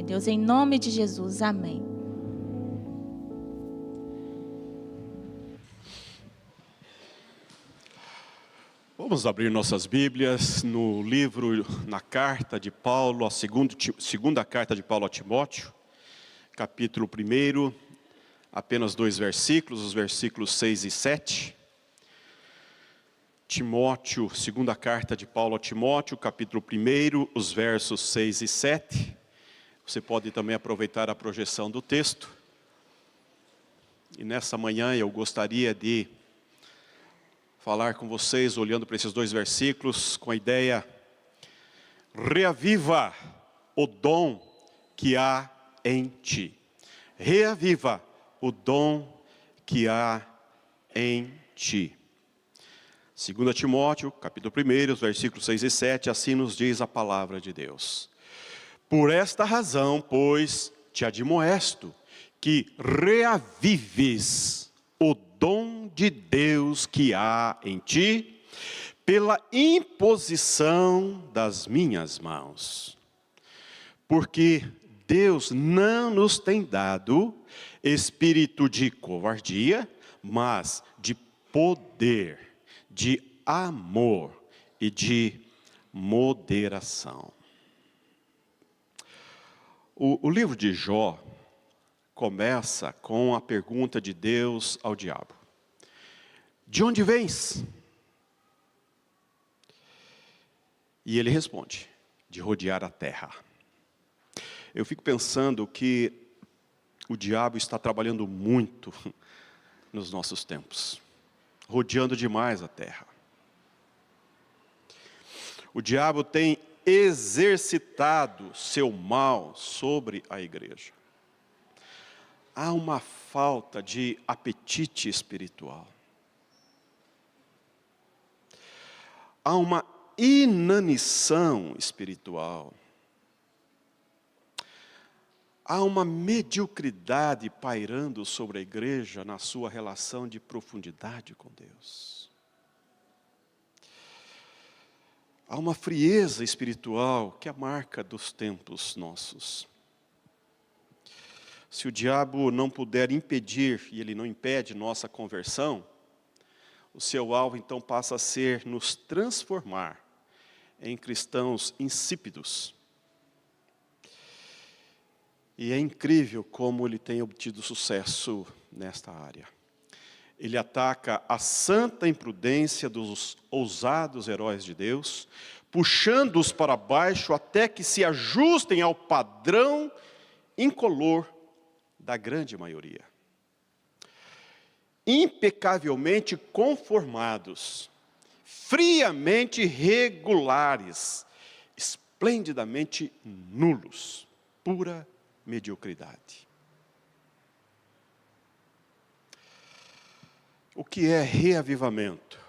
Deus, em nome de Jesus, amém. Vamos abrir nossas Bíblias no livro, na carta de Paulo, a segunda carta de Paulo a Timóteo, capítulo 1, apenas 2 versículos, os versículos 6 e 7. Timóteo, segunda carta de Paulo a Timóteo, capítulo 1, os versos 6 e 7. Você pode também aproveitar a projeção do texto. E nessa manhã eu gostaria de falar com vocês, olhando para esses 2 versículos, com a ideia: reaviva o dom que há em ti. Reaviva o dom que há em ti. 2 Timóteo, capítulo 1, versículos 6 e 7, assim nos diz a palavra de Deus. Por esta razão, pois, te admoesto, que reavives o dom de Deus que há em ti, pela imposição das minhas mãos. Porque Deus não nos tem dado espírito de covardia, mas de poder, de amor e de moderação. O livro de Jó começa com a pergunta de Deus ao diabo: de onde vens? E ele responde: de rodear a terra. Eu fico pensando que o diabo está trabalhando muito nos nossos tempos, rodeando demais a terra. O diabo tem exercitado seu mal sobre a igreja. Há uma falta de apetite espiritual. Há uma inanição espiritual. Há uma mediocridade pairando sobre a igreja na sua relação de profundidade com Deus. Há uma frieza espiritual que é a marca dos tempos nossos. Se o diabo não puder impedir, e ele não impede nossa conversão, o seu alvo então passa a ser nos transformar em cristãos insípidos. E é incrível como ele tem obtido sucesso nesta área. Ele ataca a santa imprudência dos ousados heróis de Deus, puxando-os para baixo até que se ajustem ao padrão incolor da grande maioria. Impecavelmente conformados, friamente regulares, esplendidamente nulos, pura mediocridade. O que é reavivamento?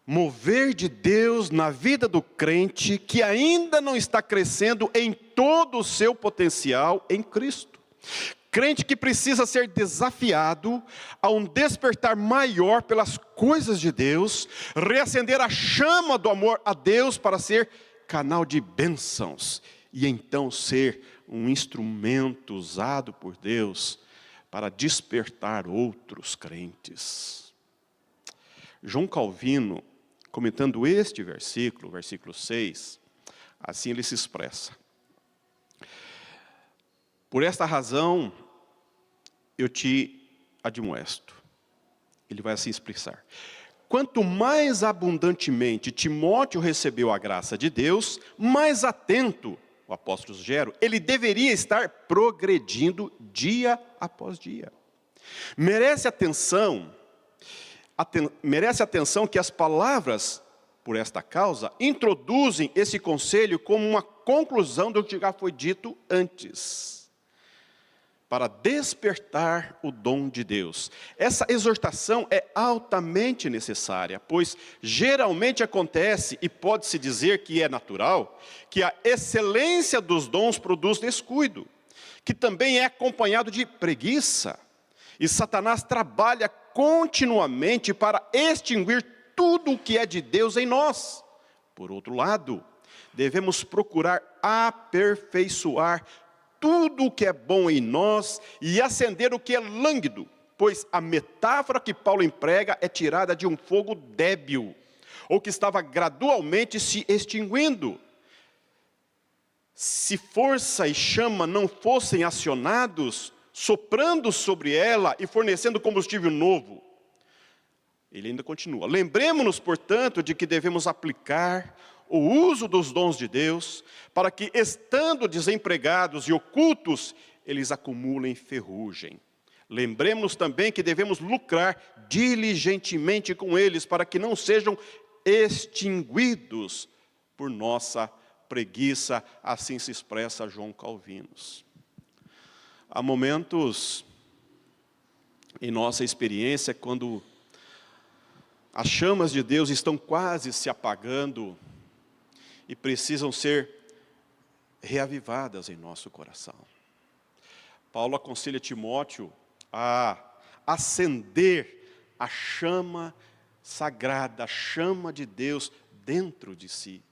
Mover de Deus na vida do crente que ainda não está crescendo em todo o seu potencial em Cristo. Crente que precisa ser desafiado a um despertar maior pelas coisas de Deus, reacender a chama do amor a Deus para ser canal de bênçãos e então ser um instrumento usado por Deus para despertar outros crentes. João Calvino, comentando este versículo, versículo 6, assim ele se expressa: por esta razão eu te admoesto. Ele vai assim expressar: quanto mais abundantemente Timóteo recebeu a graça de Deus, mais atento, o apóstolo sugere, ele deveria estar progredindo dia após dia. Merece atenção que as palavras, por esta causa, introduzem esse conselho como uma conclusão do que já foi dito antes, para despertar o dom de Deus. Essa exortação é altamente necessária, pois geralmente acontece, e pode-se dizer que é natural, que a excelência dos dons produz descuido, que também é acompanhado de preguiça. E Satanás trabalha continuamente para extinguir tudo o que é de Deus em nós. Por outro lado, devemos procurar aperfeiçoar tudo o que é bom em nós e acender o que é lânguido, pois a metáfora que Paulo emprega é tirada de um fogo débil, ou que estava gradualmente se extinguindo. Se força e chama não fossem acionados, soprando sobre ela e fornecendo combustível novo. Ele ainda continua: lembremos-nos, portanto, de que devemos aplicar o uso dos dons de Deus, para que, estando desempregados e ocultos, eles acumulem ferrugem. Lembremos-nos também que devemos lucrar diligentemente com eles, para que não sejam extinguidos por nossa preguiça, assim se expressa João Calvinos. Há momentos em nossa experiência, quando as chamas de Deus estão quase se apagando e precisam ser reavivadas em nosso coração. Paulo aconselha Timóteo a acender a chama sagrada, a chama de Deus dentro de si.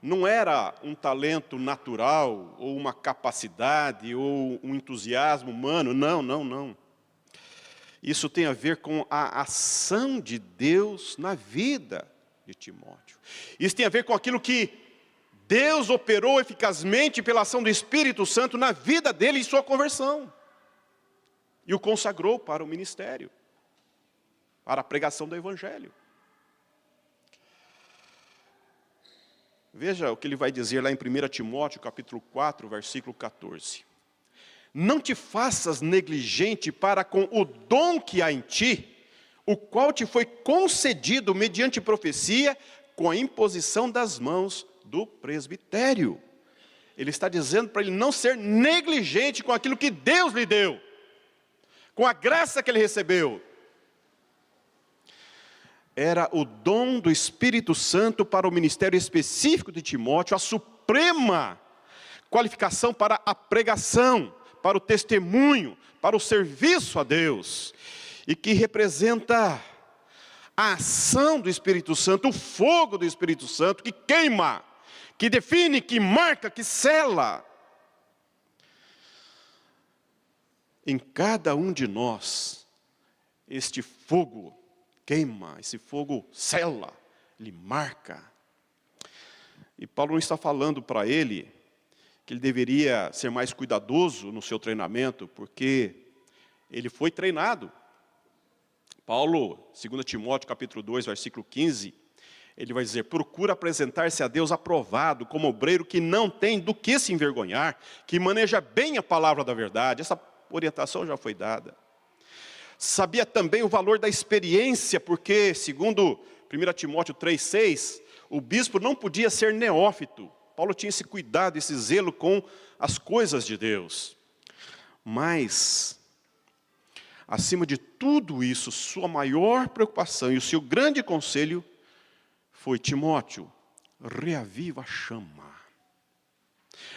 Não era um talento natural, ou uma capacidade, ou um entusiasmo humano, não. Isso tem a ver com a ação de Deus na vida de Timóteo. Isso tem a ver com aquilo que Deus operou eficazmente pela ação do Espírito Santo na vida dele e sua conversão. E o consagrou para o ministério, para a pregação do Evangelho. Veja o que ele vai dizer lá em 1 Timóteo, capítulo 4, versículo 14. Não te faças negligente para com o dom que há em ti, o qual te foi concedido mediante profecia, com a imposição das mãos do presbitério. Ele está dizendo para ele não ser negligente com aquilo que Deus lhe deu, com a graça que ele recebeu. Era o dom do Espírito Santo para o ministério específico de Timóteo, a suprema qualificação para a pregação, para o testemunho, para o serviço a Deus, e que representa a ação do Espírito Santo, o fogo do Espírito Santo, que queima, que define, que marca, que sela. Em cada um de nós, este fogo queima, esse fogo sela, ele marca. E Paulo não está falando para ele que ele deveria ser mais cuidadoso no seu treinamento, porque ele foi treinado. Paulo, 2 Timóteo capítulo 2, versículo 15, ele vai dizer: procura apresentar-se a Deus aprovado, como obreiro que não tem do que se envergonhar, que maneja bem a palavra da verdade. Essa orientação já foi dada. Sabia também o valor da experiência, porque, segundo 1 Timóteo 3,6, o bispo não podia ser neófito. Paulo tinha esse cuidado, esse zelo com as coisas de Deus. Mas, acima de tudo isso, sua maior preocupação e o seu grande conselho foi: Timóteo, reaviva a chama.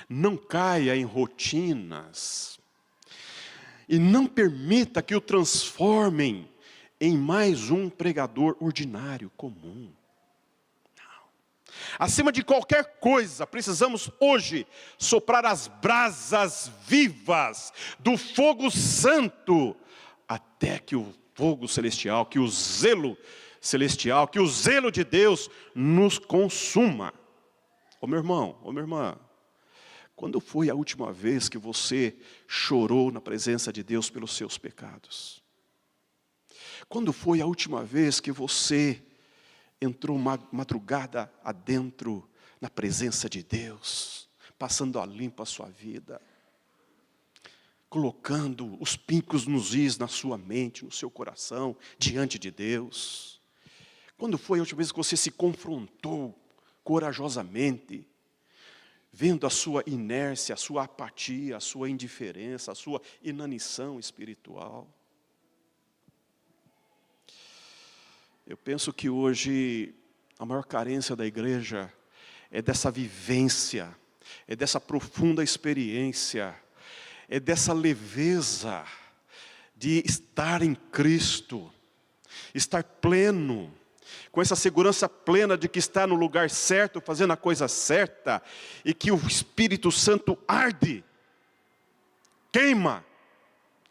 Não caia em rotinas. E não permita que o transformem em mais um pregador ordinário, comum. Acima de qualquer coisa, precisamos hoje soprar as brasas vivas do fogo santo, até que o fogo celestial, que o zelo celestial, que o zelo de Deus nos consuma. Ô meu irmão, ô minha irmã, quando foi a última vez que você chorou na presença de Deus pelos seus pecados? Quando foi a última vez que você entrou madrugada adentro na presença de Deus, passando a limpo a sua vida, colocando os pincos nos is na sua mente, no seu coração, diante de Deus? Quando foi a última vez que você se confrontou corajosamente, vendo a sua inércia, a sua apatia, a sua indiferença, a sua inanição espiritual? Eu penso que hoje a maior carência da igreja é dessa vivência, é dessa profunda experiência, é dessa leveza de estar em Cristo, estar pleno, com essa segurança plena de que está no lugar certo, fazendo a coisa certa, e que o Espírito Santo arde, queima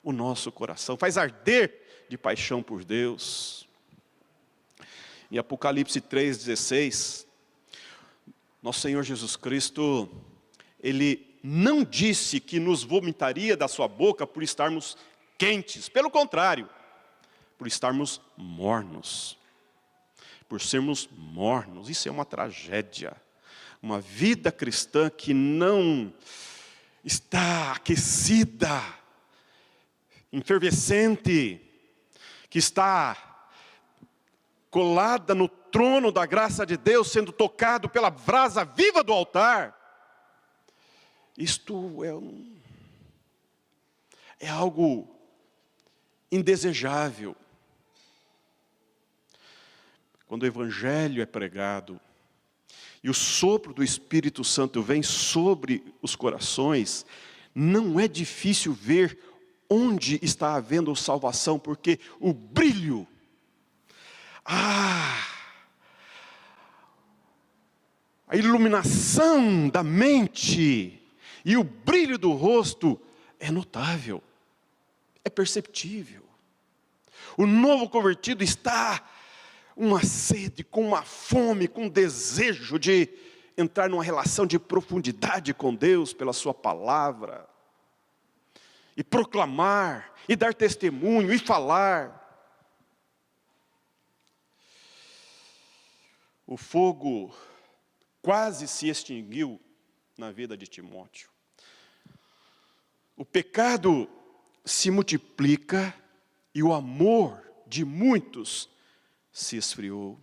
o nosso coração, faz arder de paixão por Deus. Em Apocalipse 3,16, nosso Senhor Jesus Cristo, Ele não disse que nos vomitaria da sua boca por estarmos quentes, pelo contrário, por estarmos mornos, por sermos mornos. Isso é uma tragédia. Uma vida cristã que não está aquecida, efervescente, que está colada no trono da graça de Deus, sendo tocado pela brasa viva do altar. Isto é algo indesejável. Quando o Evangelho é pregado, e o sopro do Espírito Santo vem sobre os corações, não é difícil ver onde está havendo salvação, porque o brilho, a iluminação da mente e o brilho do rosto é notável, é perceptível. O novo convertido está com uma sede, com uma fome, com um desejo de entrar numa relação de profundidade com Deus pela sua palavra, e proclamar, e dar testemunho, e falar. O fogo quase se extinguiu na vida de Timóteo. O pecado se multiplica e o amor de muitos se esfriou.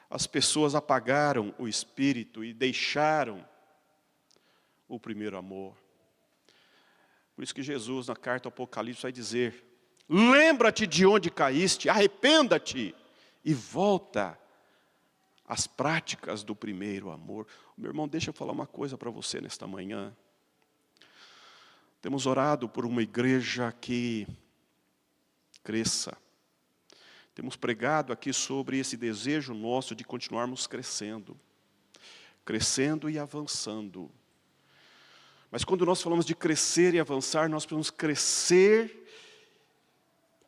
As pessoas apagaram o espírito e deixaram o primeiro amor. Por isso que Jesus, na carta ao Apocalipse, vai dizer: lembra-te de onde caíste, arrependa-te e volta às práticas do primeiro amor. Meu irmão, deixa eu falar uma coisa para você nesta manhã. Temos orado por uma igreja que cresça. Temos pregado aqui sobre esse desejo nosso de continuarmos crescendo. Crescendo e avançando. Mas quando nós falamos de crescer e avançar, nós precisamos crescer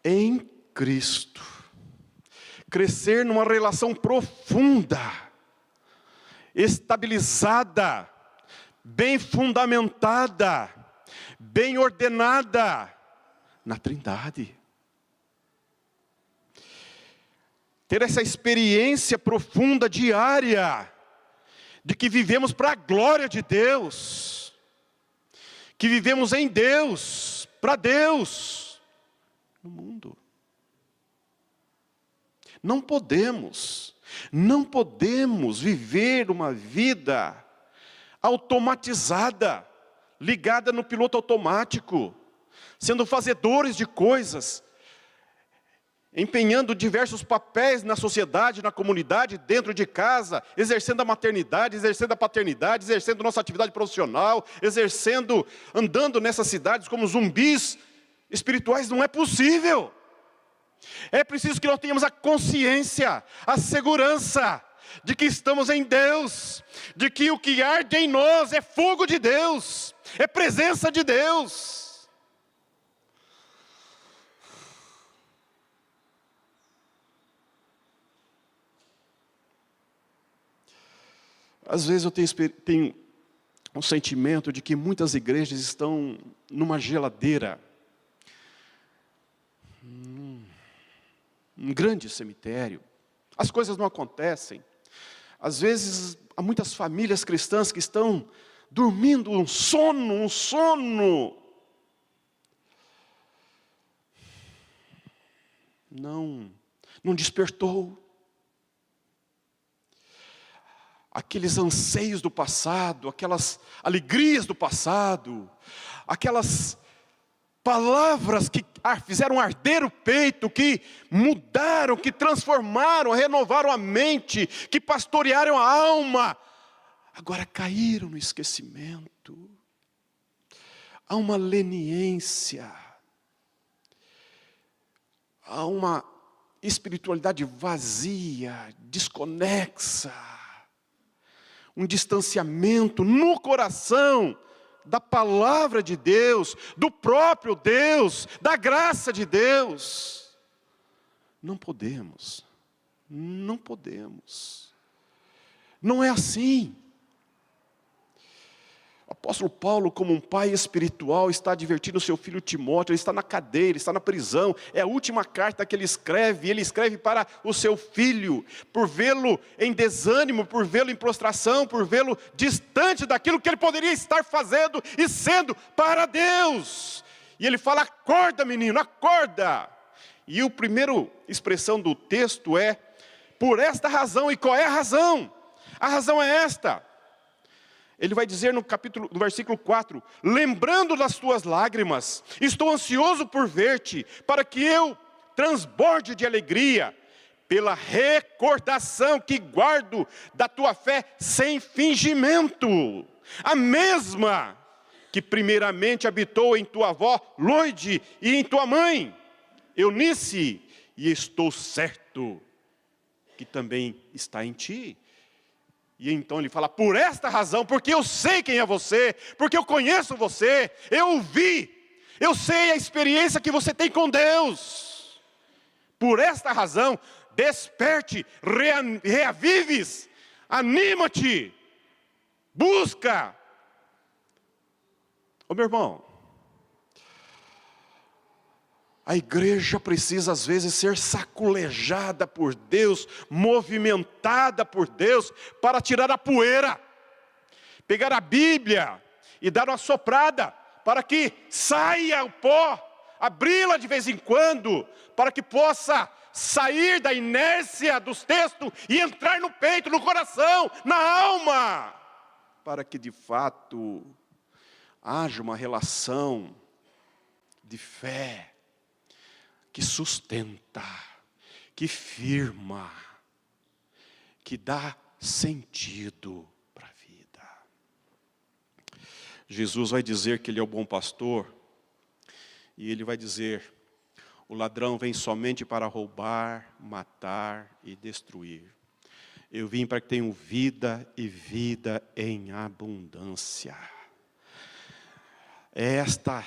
em Cristo. Crescer numa relação profunda, estabilizada, bem fundamentada, bem ordenada na Trindade. Ter essa experiência profunda, diária, de que vivemos para a glória de Deus, que vivemos em Deus, para Deus, no mundo. Não podemos viver uma vida automatizada, ligada no piloto automático, sendo fazedores de coisas, empenhando diversos papéis na sociedade, na comunidade, dentro de casa, exercendo a maternidade, exercendo a paternidade, exercendo nossa atividade profissional, andando nessas cidades como zumbis espirituais. Não é possível. É preciso que nós tenhamos a consciência, a segurança de que estamos em Deus, de que o que arde em nós é fogo de Deus, é presença de Deus. Às vezes eu tenho um sentimento de que muitas igrejas estão numa geladeira, um grande cemitério. As coisas não acontecem. Às vezes, há muitas famílias cristãs que estão dormindo um sono. Não despertou. Aqueles anseios do passado, aquelas alegrias do passado, aquelas palavras que fizeram arder o peito, que mudaram, que transformaram, renovaram a mente, que pastorearam a alma, agora caíram no esquecimento. Há uma leniência, há uma espiritualidade vazia, desconexa, um distanciamento no coração da palavra de Deus, do próprio Deus, da graça de Deus. Não podemos, não podemos. Não é assim. O apóstolo Paulo, como um pai espiritual, está advertindo o seu filho Timóteo. Ele está na cadeia, ele está na prisão. É a última carta que ele escreve. E ele escreve para o seu filho, por vê-lo em desânimo, por vê-lo em prostração, por vê-lo distante daquilo que ele poderia estar fazendo e sendo para Deus. E ele fala: acorda, menino, acorda. E a primeira expressão do texto é: por esta razão. E qual é a razão? A razão é esta. Ele vai dizer no versículo 4: lembrando das tuas lágrimas, estou ansioso por ver-te, para que eu transborde de alegria, pela recordação que guardo da tua fé sem fingimento, a mesma que primeiramente habitou em tua avó Loide e em tua mãe Eunice, e estou certo que também está em ti. E então ele fala: por esta razão, porque eu sei quem é você, porque eu conheço você, eu vi, eu sei a experiência que você tem com Deus. Por esta razão, desperte, reavives, anima-te, busca. Ô meu irmão, a igreja precisa às vezes ser saculejada por Deus, movimentada por Deus, para tirar a poeira, pegar a Bíblia e dar uma soprada, para que saia o pó, abri-la de vez em quando, para que possa sair da inércia dos textos e entrar no peito, no coração, na alma, para que de fato haja uma relação de fé, que sustenta, que firma, que dá sentido para a vida. Jesus vai dizer que Ele é o bom pastor, e Ele vai dizer: o ladrão vem somente para roubar, matar e destruir. Eu vim para que tenham vida e vida em abundância. Esta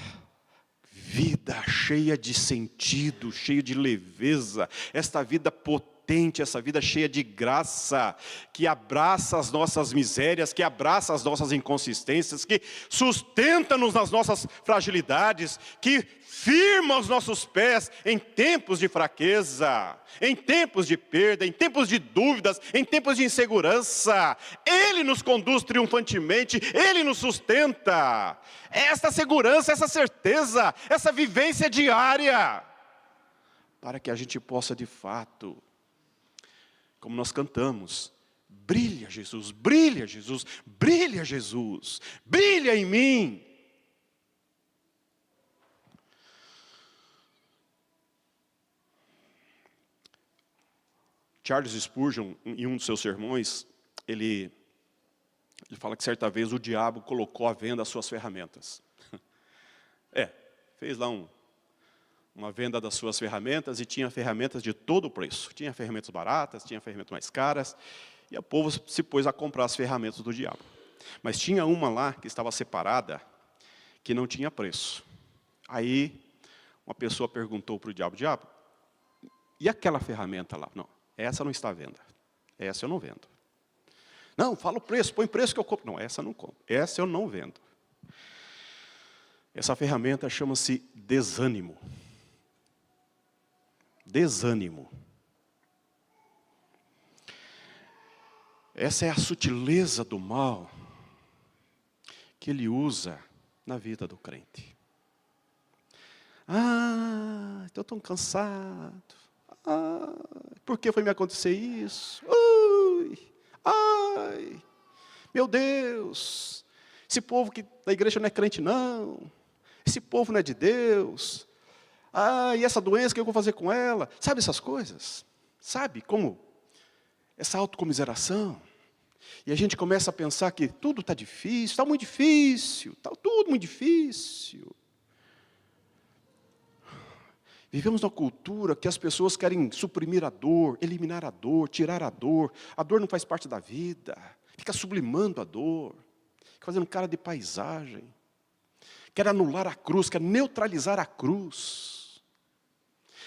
vida cheia de sentido, cheia de leveza, esta vida potente, essa vida cheia de graça, que abraça as nossas misérias, que abraça as nossas inconsistências, que sustenta-nos nas nossas fragilidades, que firma os nossos pés em tempos de fraqueza, em tempos de perda, em tempos de dúvidas, em tempos de insegurança. Ele nos conduz triunfantemente, Ele nos sustenta. Essa segurança, essa certeza, essa vivência diária, para que a gente possa de fato, como nós cantamos: brilha Jesus, brilha Jesus, brilha Jesus, brilha em mim. Charles Spurgeon, em um dos seus sermões, ele fala que certa vez o diabo colocou à venda as suas ferramentas. Fez lá uma venda das suas ferramentas, e tinha ferramentas de todo o preço. Tinha ferramentas baratas, tinha ferramentas mais caras, e o povo se pôs a comprar as ferramentas do diabo. Mas tinha uma lá que estava separada, que não tinha preço. Aí uma pessoa perguntou para o diabo: diabo, e aquela ferramenta lá? Não, essa não está à venda, essa eu não vendo. Não, fala o preço, põe preço que eu compro. Não, essa eu não compro, essa eu não vendo. Essa ferramenta chama-se desânimo. Desânimo. Essa é a sutileza do mal que ele usa na vida do crente. Estou tão cansado. Por que foi me acontecer isso? Ai, meu Deus, esse povo que da igreja não é crente não, esse povo não é de Deus, e essa doença, o que eu vou fazer com ela? Sabe essas coisas? Sabe como? Essa autocomiseração. E a gente começa a pensar que tudo está difícil, está muito difícil, está tudo muito difícil. Vivemos numa cultura que as pessoas querem suprimir a dor, eliminar a dor, tirar a dor. A dor não faz parte da vida. Fica sublimando a dor, fica fazendo cara de paisagem. Quer anular a cruz, quer neutralizar a cruz.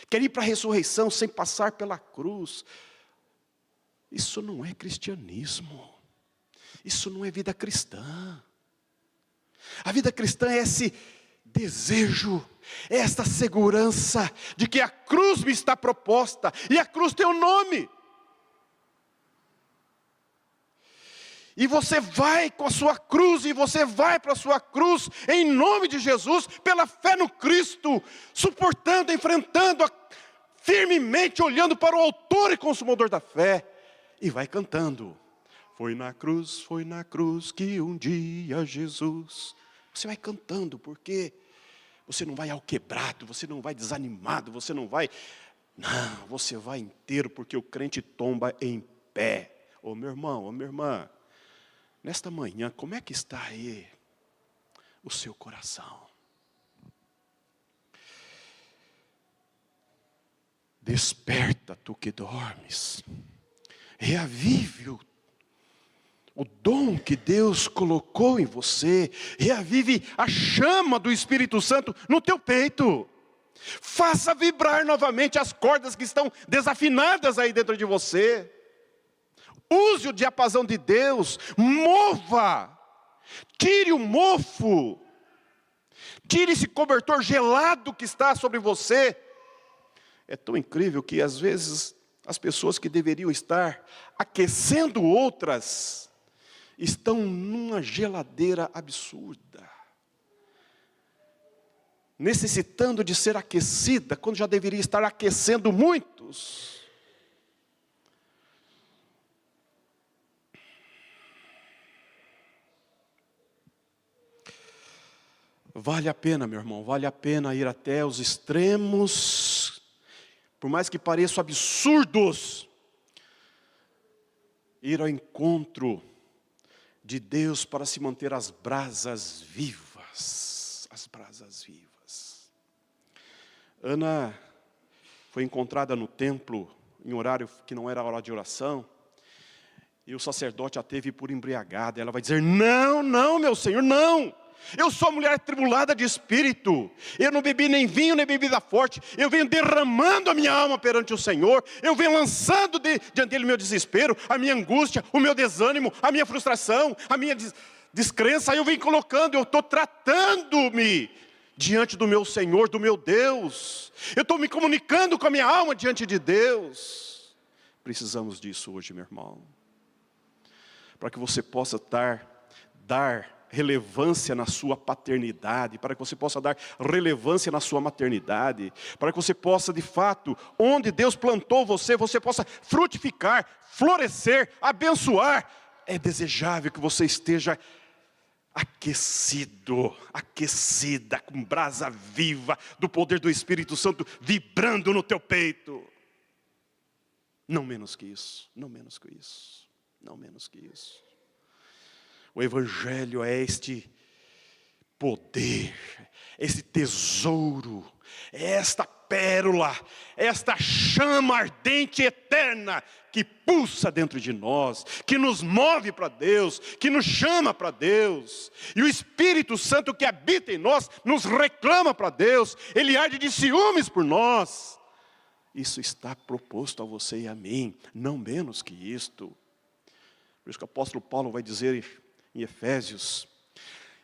Quer ir para a ressurreição sem passar pela cruz. Isso não é cristianismo. Isso não é vida cristã. A vida cristã é esse desejo, é esta segurança de que a cruz me está proposta, e a cruz tem um nome. E você vai com a sua cruz, e você vai para a sua cruz, em nome de Jesus, pela fé no Cristo, suportando, enfrentando, firmemente olhando para o autor e consumador da fé, e vai cantando. Foi na cruz que um dia Jesus... Você vai cantando, porque você não vai ao quebrado, você não vai desanimado, você não vai... Não, você vai inteiro, porque o crente tomba em pé. Ô meu irmão, ô minha irmã, nesta manhã, como é que está aí o seu coração? Desperta, tu que dormes, reavive o dom que Deus colocou em você, reavive a chama do Espírito Santo no teu peito. Faça vibrar novamente as cordas que estão desafinadas aí dentro de você. Use o diapasão de Deus, mova, tire o mofo, tire esse cobertor gelado que está sobre você. É tão incrível que às vezes as pessoas que deveriam estar aquecendo outras, estão numa geladeira absurda, necessitando de ser aquecida, quando já deveria estar aquecendo muitos. Vale a pena, meu irmão, vale a pena ir até os extremos, por mais que pareçam absurdos, ir ao encontro de Deus para se manter as brasas vivas. As brasas vivas. Ana foi encontrada no templo, em horário que não era hora de oração, e o sacerdote a teve por embriagada. Ela vai dizer, não, não, meu Senhor, não. Eu sou mulher atribulada de espírito, eu não bebi nem vinho, nem bebida forte, eu venho derramando a minha alma perante o Senhor, eu venho lançando diante dele o meu desespero, a minha angústia, o meu desânimo, a minha frustração, a minha descrença, eu venho colocando, eu estou tratando-me diante do meu Senhor, do meu Deus, eu estou me comunicando com a minha alma diante de Deus. Precisamos disso hoje, meu irmão, para que você possa dar relevância na sua paternidade, para que você possa dar relevância na sua maternidade, para que você possa, de fato, onde Deus plantou você, você possa frutificar, florescer, abençoar. É desejável que você esteja aquecido, aquecida, com brasa viva do poder do Espírito Santo vibrando no teu peito. Não menos que isso, não menos que isso, não menos que isso. O Evangelho é este poder, esse tesouro, é esta pérola, é esta chama ardente e eterna que pulsa dentro de nós, que nos move para Deus, que nos chama para Deus. E o Espírito Santo que habita em nós nos reclama para Deus, ele arde de ciúmes por nós. Isso está proposto a você e a mim, não menos que isto. Por isso que o apóstolo Paulo vai dizer em Efésios,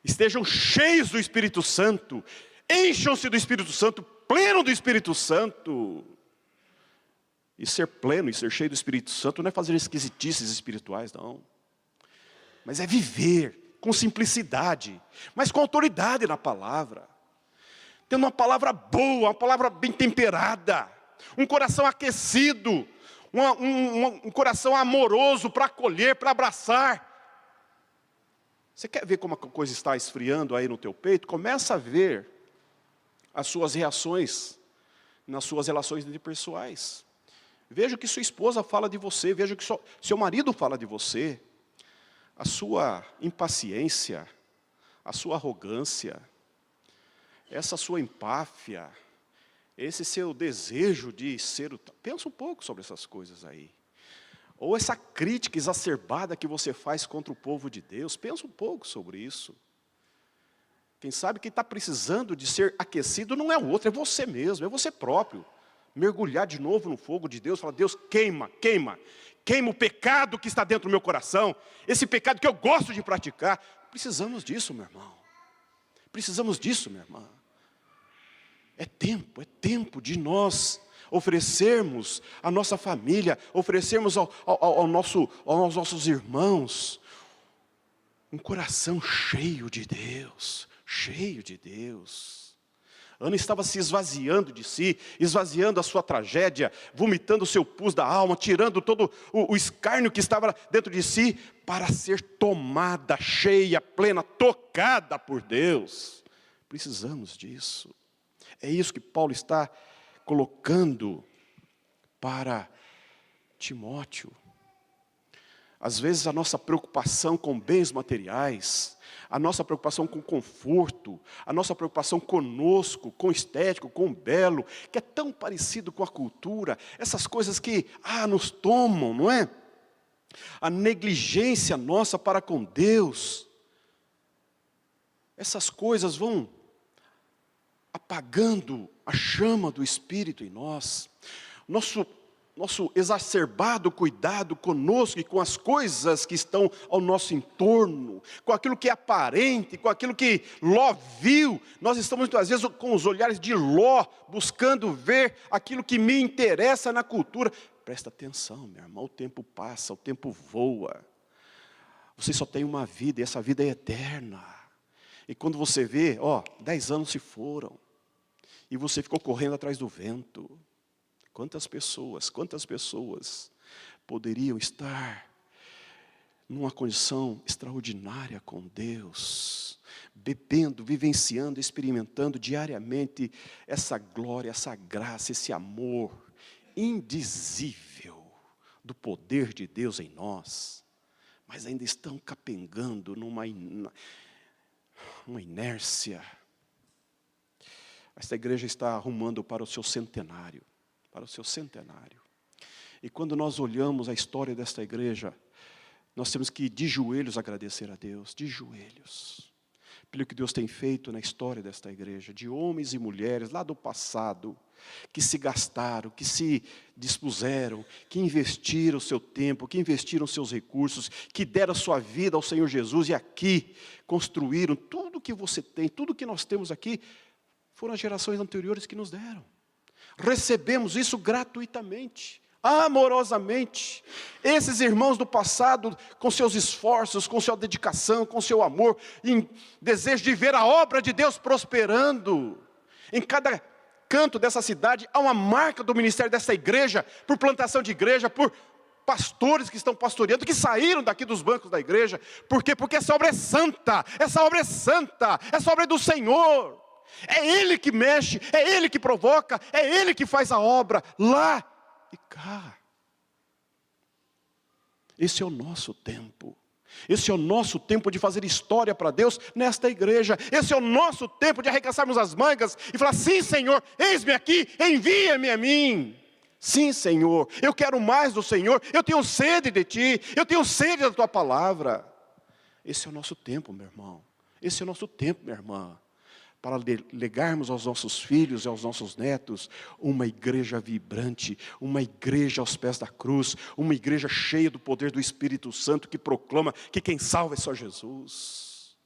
estejam cheios do Espírito Santo, encham-se do Espírito Santo, pleno do Espírito Santo. E ser pleno e ser cheio do Espírito Santo não é fazer esquisitices espirituais, não. Mas é viver com simplicidade, mas com autoridade na palavra. Tendo uma palavra boa, uma palavra bem temperada, um coração aquecido, um coração amoroso para acolher, para abraçar. Você quer ver como a coisa está esfriando aí no teu peito? Começa a ver as suas reações nas suas relações interpessoais. Veja o que sua esposa fala de você, veja o que seu marido fala de você. A sua impaciência, a sua arrogância, essa sua empáfia, esse seu desejo de ser o... Pensa um pouco sobre essas coisas aí. Ou essa crítica exacerbada que você faz contra o povo de Deus, pensa um pouco sobre isso. Quem sabe quem está precisando de ser aquecido não é o outro, é você mesmo, é você próprio. Mergulhar de novo no fogo de Deus, falar, Deus, queima, queima. Queima o pecado que está dentro do meu coração, esse pecado que eu gosto de praticar. Precisamos disso, meu irmão. Precisamos disso, minha irmã. É tempo de nós oferecermos à nossa família, oferecermos aos nossos irmãos, um coração cheio de Deus, cheio de Deus. Ana estava se esvaziando de si, esvaziando a sua tragédia, vomitando o seu pus da alma, tirando todo o escárnio que estava dentro de si, para ser tomada, cheia, plena, tocada por Deus. Precisamos disso. É isso que Paulo está colocando para Timóteo. Às vezes a nossa preocupação com bens materiais, a nossa preocupação com conforto, a nossa preocupação conosco, com o estético, com o belo, que é tão parecido com a cultura, essas coisas que nos tomam, não é? A negligência nossa para com Deus, essas coisas vão apagando a chama do Espírito em nós. Nosso exacerbado cuidado conosco e com as coisas que estão ao nosso entorno, com aquilo que é aparente, com aquilo que Ló viu. Nós estamos muitas vezes com os olhares de Ló, buscando ver aquilo que me interessa na cultura. Presta atenção, meu irmão, o tempo passa, o tempo voa. Você só tem uma vida e essa vida é eterna. E quando você vê, 10 anos se foram. E você ficou correndo atrás do vento. Quantas pessoas poderiam estar numa condição extraordinária com Deus, bebendo, vivenciando, experimentando diariamente essa glória, essa graça, esse amor indizível do poder de Deus em nós, mas ainda estão capengando numa inércia. Esta igreja está arrumando para o seu centenário. E quando nós olhamos a história desta igreja, nós temos que, de joelhos, agradecer a Deus, de joelhos, pelo que Deus tem feito na história desta igreja, de homens e mulheres lá do passado, que se gastaram, que se dispuseram, que investiram o seu tempo, que investiram seus recursos, que deram a sua vida ao Senhor Jesus, e aqui construíram tudo que você tem, tudo que nós temos aqui, foram as gerações anteriores que nos deram. Recebemos isso gratuitamente, amorosamente. Esses irmãos do passado, com seus esforços, com sua dedicação, com seu amor, em desejo de ver a obra de Deus prosperando. Em cada canto dessa cidade há uma marca do ministério dessa igreja, por plantação de igreja, por pastores que estão pastoreando, que saíram daqui dos bancos da igreja. Por quê? Porque essa obra é santa, essa obra é do Senhor. É Ele que mexe, é Ele que provoca, é Ele que faz a obra, lá e cá. Esse é o nosso tempo. Esse é o nosso tempo de fazer história para Deus nesta igreja. Esse é o nosso tempo de arregaçarmos as mangas e falar, sim, Senhor, eis-me aqui, envia-me a mim. Sim, Senhor, eu quero mais do Senhor, eu tenho sede de Ti, eu tenho sede da Tua palavra. Esse é o nosso tempo, meu irmão. Esse é o nosso tempo, minha irmã. Para legarmos aos nossos filhos e aos nossos netos uma igreja vibrante, uma igreja aos pés da cruz, uma igreja cheia do poder do Espírito Santo, que proclama que quem salva é só Jesus.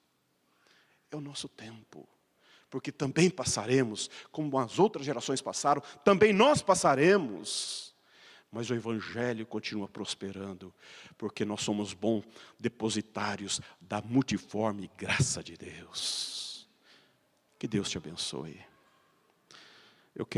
É o nosso tempo, porque também passaremos, como as outras gerações passaram, também nós passaremos. Mas o Evangelho continua prosperando, porque nós somos bons depositários da multiforme graça de Deus. Que Deus te abençoe. Eu quero